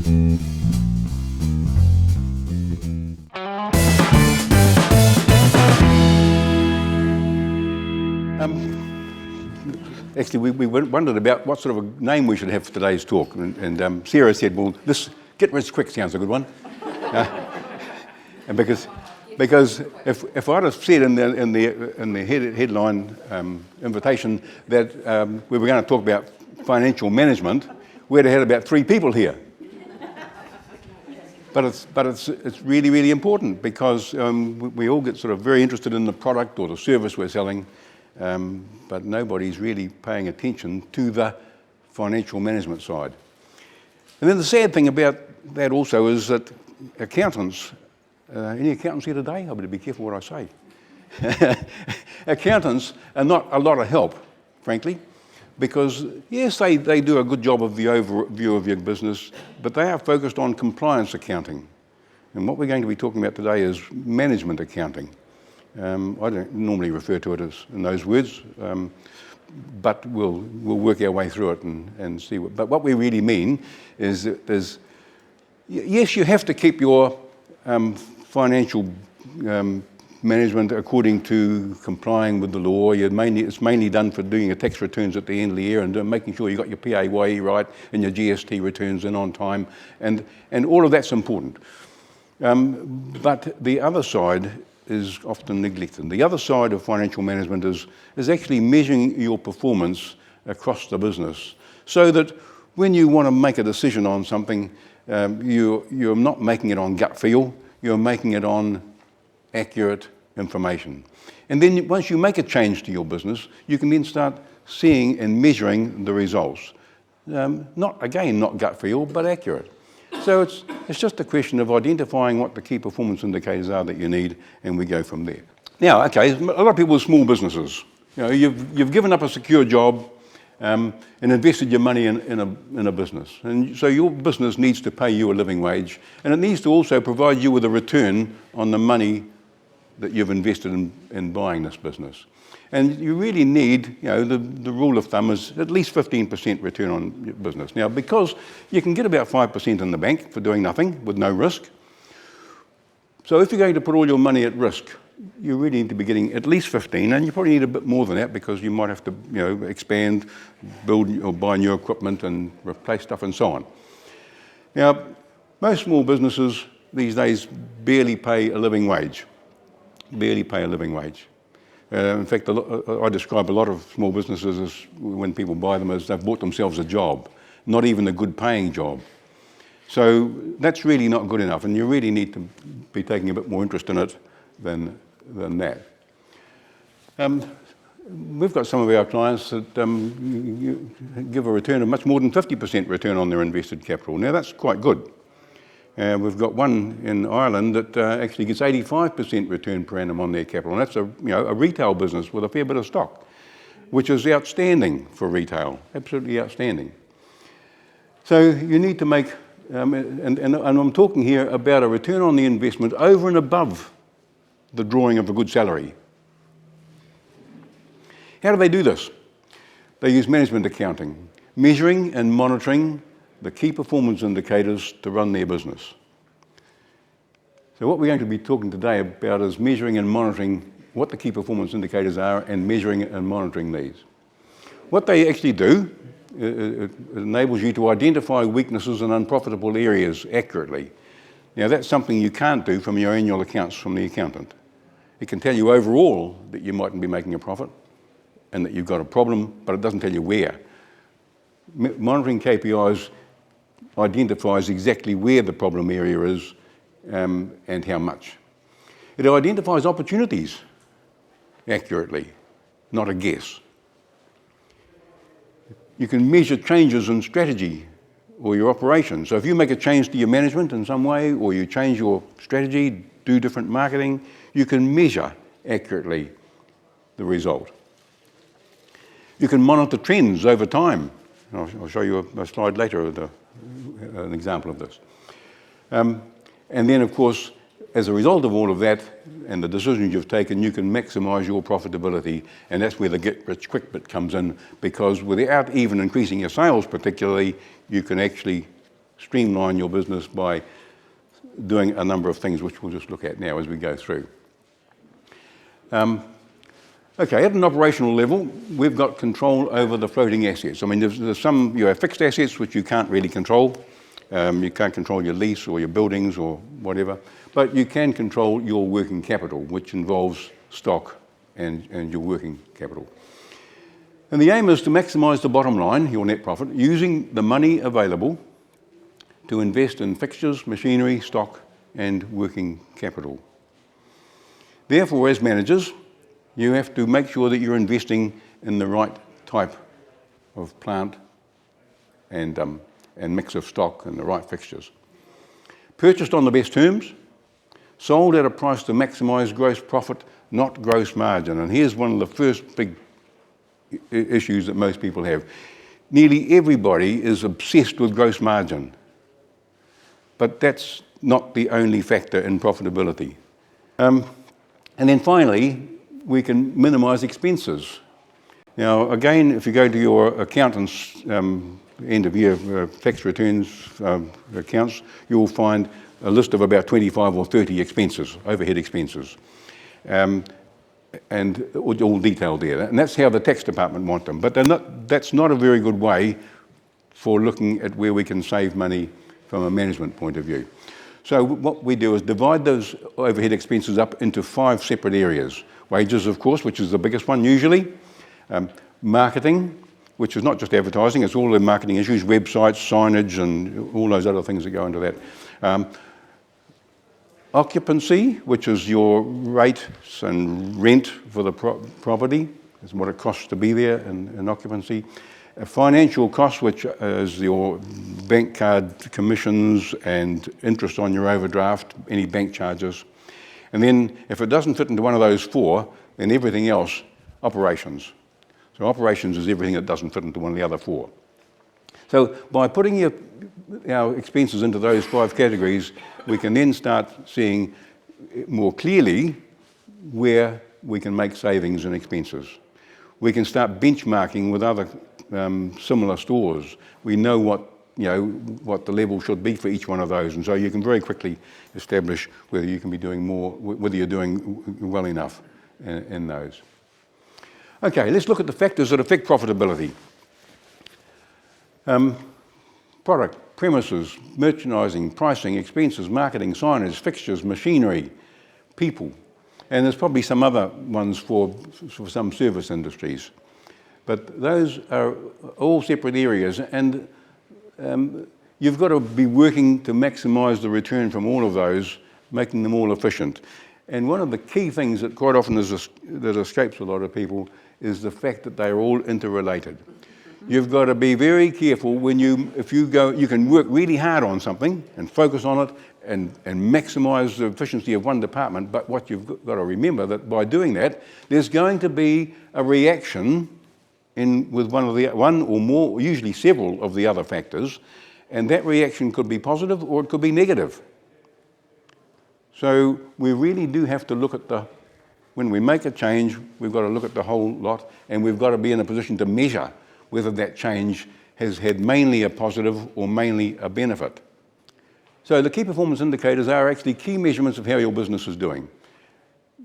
Actually, we wondered about what sort of a name we should have for today's talk, and Sarah said, "Well, this get rich quick sounds a good one," and because if I'd have said in the headline invitation that we were going to talk about financial management, we'd have had about 3 people here. But it's really, really important because we all get sort of very interested in the product or the service we're selling. But nobody's really paying attention to the financial management side. And then the sad thing about that also is that accountants, any accountants here today? I better be careful what I say. Accountants are not a lot of help, frankly, because yes, they do a good job of the overview of your business, but they are focused on compliance accounting. And what we're going to be talking about today is management accounting. I don't normally refer to it as in those words, but we'll work our way through it and see what. But what we really mean is that yes, you have to keep your financial management according to complying with the law. It's mainly done for doing your tax returns at the end of the year and making sure you got your PAYE right and your GST returns in on time, and all of that's important. But the other side is often neglected. The other side of financial management is actually measuring your performance across the business so that when you want to make a decision on something, you're not making it on gut feel, you're making it on accurate information. And then once you make a change to your business, you can then start seeing and measuring the results. Not gut feel, but accurate. So it's just a question of identifying what the key performance indicators are that you need, and we go from there. Now, okay, a lot of people with small businesses. You know, you've given up a secure job and invested your money in a business, and so your business needs to pay you a living wage, and it needs to also provide you with a return on the money that you've invested in buying this business. And you really need, the rule of thumb is at least 15% return on your business. Now, because you can get about 5% in the bank for doing nothing with no risk. So if you're going to put all your money at risk, you really need to be getting at least 15, and you probably need a bit more than that because you might have to, expand, build or buy new equipment and replace stuff and so on. Now, most small businesses these days barely pay a living wage. Barely pay a living wage. In fact, I describe a lot of small businesses as, when people buy them, as they've bought themselves a job, not even a good paying job. So that's really not good enough, and you really need to be taking a bit more interest in it than that. We've got some of our clients that give a return of much more than 50% return on their invested capital. Now that's quite good. We've got one in Ireland that actually gets 85% return per annum on their capital, and that's a retail business with a fair bit of stock, which is outstanding for retail, absolutely outstanding. So you need to make, and I'm talking here about a return on the investment over and above the drawing of a good salary. How do they do this? They use management accounting, measuring and monitoring the key performance indicators to run their business. So what we're going to be talking today about is measuring and monitoring what the key performance indicators are and measuring and monitoring these. What they actually do, it enables you to identify weaknesses in unprofitable areas accurately. Now that's something you can't do from your annual accounts from the accountant. It can tell you overall that you mightn't be making a profit and that you've got a problem, but it doesn't tell you where. Monitoring KPIs identifies exactly where the problem area is and how much. It identifies opportunities accurately, not a guess. You can measure changes in strategy or your operations. So if you make a change to your management in some way, or you change your strategy, do different marketing, you can measure accurately the result. You can monitor trends over time. I'll show you a slide later with an example of this. And then, of course, as a result of all of that and the decisions you've taken, you can maximise your profitability, and that's where the get-rich-quick bit comes in, because without even increasing your sales particularly, you can actually streamline your business by doing a number of things which we'll just look at now as we go through. Okay, at an operational level, we've got control over the floating assets. I mean, there's some, you have fixed assets which you can't really control. You can't control your lease or your buildings or whatever, but you can control your working capital, which involves stock and your working capital. And the aim is to maximise the bottom line, your net profit, using the money available to invest in fixtures, machinery, stock and working capital. Therefore, as managers, you have to make sure that you're investing in the right type of plant and mix of stock and the right fixtures. Purchased on the best terms, sold at a price to maximise gross profit, not gross margin. And here's one of the first big issues that most people have. Nearly everybody is obsessed with gross margin, but that's not the only factor in profitability. And then finally, we can minimise expenses. Now, again, if you go to your accountant's end of year tax returns accounts, you'll find a list of about 25 or 30 expenses, overhead expenses, and all detailed there. And that's how the tax department want them. But that's not a very good way for looking at where we can save money from a management point of view. So what we do is divide those overhead expenses up into 5 separate areas. Wages, of course, which is the biggest one usually. Marketing, which is not just advertising, it's all the marketing issues, websites, signage, and all those other things that go into that. Occupancy, which is your rates and rent for the property, is what it costs to be there in occupancy. Financial costs, which is your bank card commissions and interest on your overdraft, any bank charges. And then if it doesn't fit into one of those 4, then everything else, operations. So operations is everything that doesn't fit into one of the other 4. So by putting our expenses into those 5 categories, we can then start seeing more clearly where we can make savings in expenses. We can start benchmarking with other similar stores. We know what the level should be for each one of those, and so you can very quickly establish whether you can be doing more, whether you're doing well enough in those. Okay, let's look at the factors that affect profitability. Product, premises, merchandising, pricing, expenses, marketing, signage, fixtures, machinery, people, and there's probably some other ones for some service industries. But those are all separate areas, and you've got to be working to maximise the return from all of those, making them all efficient. And one of the key things that quite often that escapes a lot of people is the fact that they're all interrelated. You've got to be very careful when you can work really hard on something and focus on it and maximise the efficiency of one department, but what you've got to remember that by doing that, there's going to be a reaction with one or more, usually several of the other factors, and that reaction could be positive or it could be negative. So we really do have to look at when we make a change, we've got to look at the whole lot, and we've got to be in a position to measure whether that change has had mainly a positive or mainly a benefit. So the key performance indicators are actually key measurements of how your business is doing.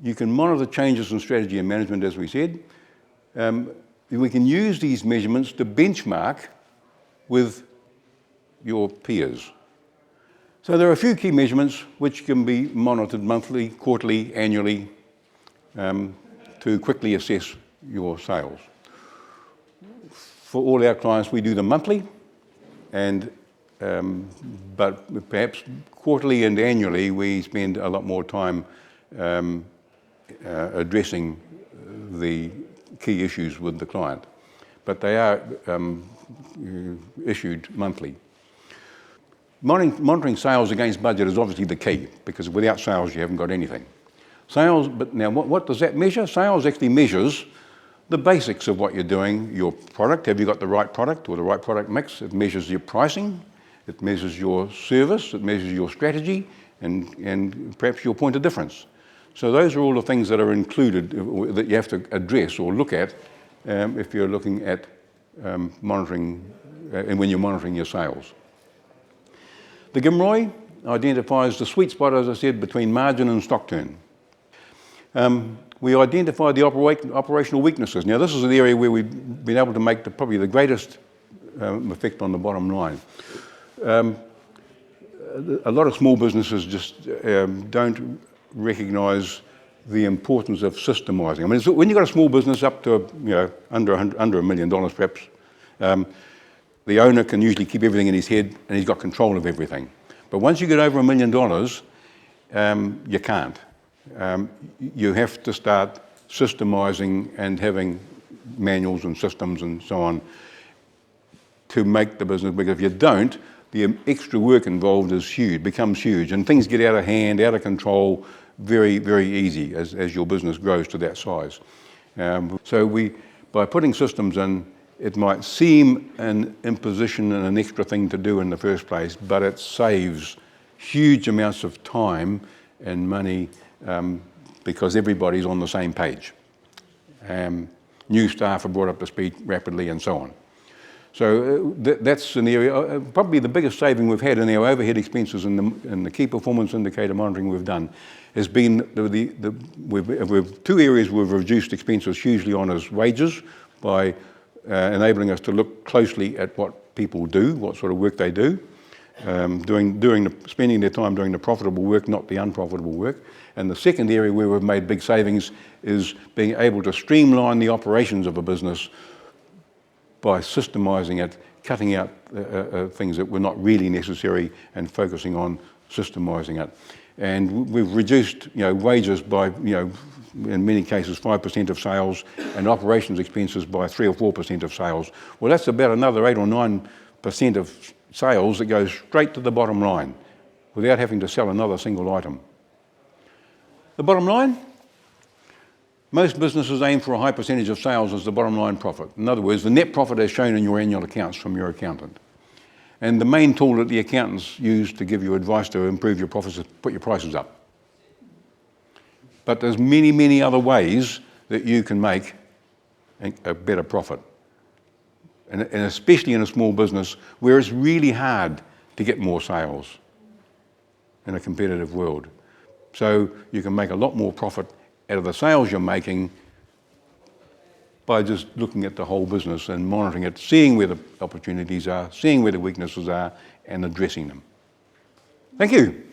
You can monitor changes in strategy and management, as we said. We can use these measurements to benchmark with your peers. So there are a few key measurements which can be monitored monthly, quarterly, annually, to quickly assess your sales. For all our clients, we do them monthly, but perhaps quarterly and annually we spend a lot more time addressing the key issues with the client. But they are issued monthly. Monitoring sales against budget is obviously the key, because without sales you haven't got anything. Sales, but now what does that measure? Sales actually measures the basics of what you're doing, your product. Have you got the right product or the right product mix? It measures your pricing, it measures your service, it measures your strategy, and perhaps your point of difference. So those are all the things that are included that you have to address or look at if you're looking at monitoring and when you're monitoring your sales. The GMROI identifies the sweet spot, as I said, between margin and stock turn. We identified the operational weaknesses. Now, this is an area where we've been able to make probably the greatest effect on the bottom line. A lot of small businesses just don't recognise the importance of systemising. I mean, when you've got a small business up to under $1 million perhaps, the owner can usually keep everything in his head and he's got control of everything. But once you get over $1 million, you can't. You have to start systemising and having manuals and systems and so on to make the business bigger. If you don't, the extra work involved is huge, becomes huge, and things get out of hand, out of control, very, very easy as your business grows to that size. So by putting systems in, it might seem an imposition and an extra thing to do in the first place, but it saves huge amounts of time and money because everybody's on the same page. New staff are brought up to speed rapidly and so on. So that's an area, probably the biggest saving we've had in our overhead expenses in the key performance indicator monitoring we've done has been we've two areas we've reduced expenses hugely on is wages by enabling us to look closely at what people do, what sort of work they do, spending their time doing the profitable work, not the unprofitable work. And the second area where we've made big savings is being able to streamline the operations of a business by systemising it, cutting out things that were not really necessary and focusing on systemising it. And we've reduced wages by, in many cases, 5% of sales and operations expenses by 3 or 4% of sales. Well, that's about another 8 or 9% of sales that goes straight to the bottom line without having to sell another single item. The bottom line? Most businesses aim for a high percentage of sales as the bottom line profit. In other words, the net profit as shown in your annual accounts from your accountant. And the main tool that the accountants use to give you advice to improve your profits is put your prices up. But there's many, many other ways that you can make a better profit. And especially in a small business where it's really hard to get more sales in a competitive world. So you can make a lot more profit out of the sales you're making by just looking at the whole business and monitoring it, seeing where the opportunities are, seeing where the weaknesses are, and addressing them. Thank you.